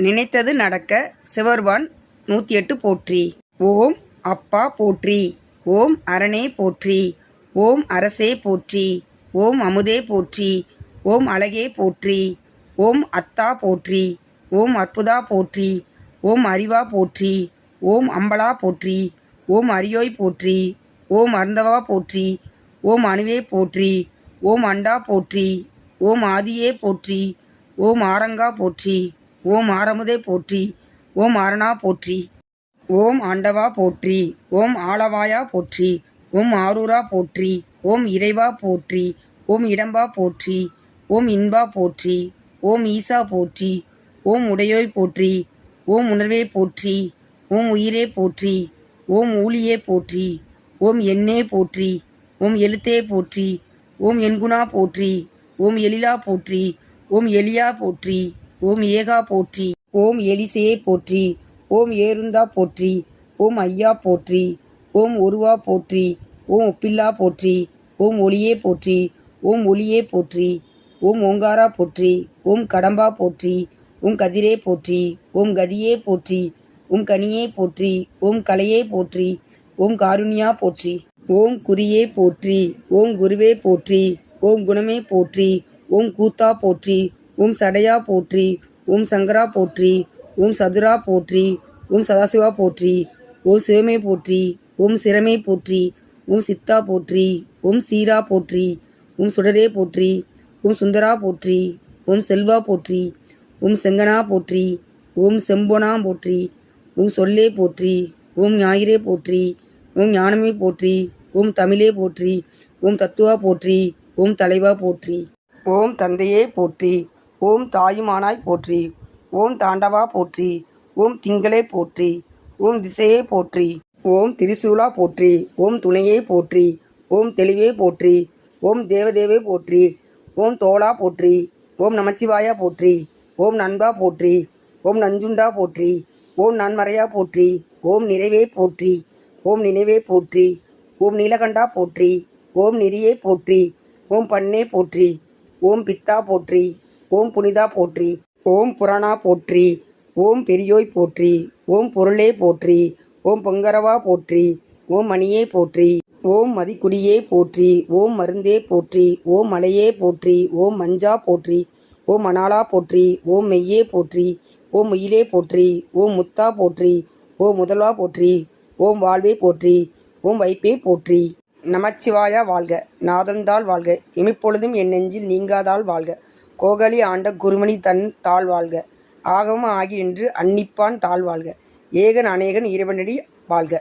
நினைத்தது நடக்க சிவருவான் 108 போற்றி. ஓம் அப்பா போற்றி. ஓம் அரணே போற்றி. ஓம் அரசே போற்றி. ஓம் அமுதே போற்றி. ஓம் அழகே போற்றி. ஓம் அத்தா போற்றி. ஓம் அற்புதா போற்றி. ஓம் அறிவா போற்றி. ஓம் அம்பலா போற்றி. ஓம் அரியோய் போற்றி. ஓம் அருந்தவா போற்றி. ஓம் அணுவே போற்றி. ஓம் அண்டா போற்றி. ஓம் ஆதியே போற்றி. ஓம் ஆரங்கா போற்றி. ஓம் ஆரமுதே போற்றி. ஓம் அரணா போற்றி. ஓம் ஆண்டவா போற்றி. ஓம் ஆளவாயா போற்றி. ஓம் ஆரூரா போற்றி. ஓம் இறைவா போற்றி. ஓம் இடம்பா போற்றி. ஓம் இன்பா போற்றி. ஓம் ஈசா போற்றி. ஓம் உடையோய் போற்றி. ஓம் உணர்வே போற்றி. ஓம் உயிரே போற்றி. ஓம் ஊழியே போற்றி. ஓம் எண்ணே போற்றி. ஓம் எழுத்தே போற்றி. ஓம் எண்குணா போற்றி. ஓம் எழிலா போற்றி. ஓம் எலியா போற்றி. ஓம் ஏகா போற்றி. ஓம் எலிசே போற்றி. ஓம் ஏருந்தா போற்றி. ஓம் ஐயா போற்றி. ஓம் ஒருவா போற்றி. ஓம் ஒப்பில்லா போற்றி. ஓம் ஒளியே போற்றி. ஓம் ஒளியே போற்றி. ஓம் ஓங்காரா போற்றி. ஓம் கடம்பா போற்றி. ஓம் கதிரே போற்றி. ஓம் கதியே போற்றி. ஓம் கனியே போற்றி. ஓம் கலையே போற்றி. ஓம் காருண்யா போற்றி. ஓம் குறியே போற்றி. ஓம் குருவே போற்றி. ஓம் குணமே போற்றி. ஓம் கூத்தா போற்றி. ஓம் சடையா போற்றி. ஓம் சங்கரா போற்றி. ஓம் சதுரா போற்றி. ஓம் சதாசிவா போற்றி. ஓம் சிவமே போற்றி. ஓம் சிரமே போற்றி. ஓம் சித்தா போற்றி. ஓம் சீரா போற்றி. ஓம் சுடரே போற்றி. ஓம் சுந்தரா போற்றி. ஓம் செல்வா போற்றி. ஓம் செங்கனா போற்றி. ஓம் செம்பொனா போற்றி. ஓம் சொல்லே போற்றி. ஓம் ஞாயிறே போற்றி. ஓம் ஞானமே போற்றி. ஓம் தமிழே போற்றி. ஓம் தத்துவா போற்றி. ஓம் தலைவா போற்றி. ஓம் தந்தையே போற்றி. ஓம் தாயுமானாய் போற்றி. ஓம் தாண்டவா போற்றி. ஓம் திங்களே போற்றி. ஓம் திசையே போற்றி. ஓம் திரிசூலா போற்றி. ஓம் துணையே போற்றி. ஓம் தெளிவே போற்றி. ஓம் தேவதேவே போற்றி. ஓம் தோளா போற்றி. ஓம் நமச்சிவாயா போற்றி. ஓம் நண்பா போற்றி. ஓம் நஞ்சுண்டா போற்றி. ஓம் நன்மறையா போற்றி. ஓம் நிறைவே போற்றி. ஓம் நினைவே போற்றி. ஓம் நீலகண்டா போற்றி. ஓம் நெறியே போற்றி. ஓம் பண்ணே போற்றி. ஓம் பித்தா போற்றி. ஓம் புனிதா போற்றி. ஓம் புராணா போற்றி. ஓம் பெரியோய் போற்றி. ஓம் பொருளே போற்றி. ஓம் பொங்கரவா போற்றி. ஓம் மணியே போற்றி. ஓம் மதிக்குடியே போற்றி. ஓம் மருந்தே போற்றி. ஓம் மலையே போற்றி. ஓம் மஞ்சா போற்றி. ஓம் மணாலா போற்றி. ஓம் மெய்யே போற்றி. ஓம் முயிலே போற்றி. ஓம் முத்தா போற்றி. ஓம் முதல்வா போற்றி. ஓம் வாழ்வே போற்றி. ஓம் வைப்பே போற்றி. நமச்சிவாயா வாழ்க. நாதந்தாள் வாழ்க. இமைப்பொழுதும் என் நெஞ்சில் நீங்காதாள் வாழ்க. கோகலி ஆண்ட குருமணி தன் தாழ் வாழ்க. ஆகமம் ஆகி நின்று அன்னிப்பான் தாழ் வாழ்க. ஏகன் அநேகன் இறைவனடி வாழ்க.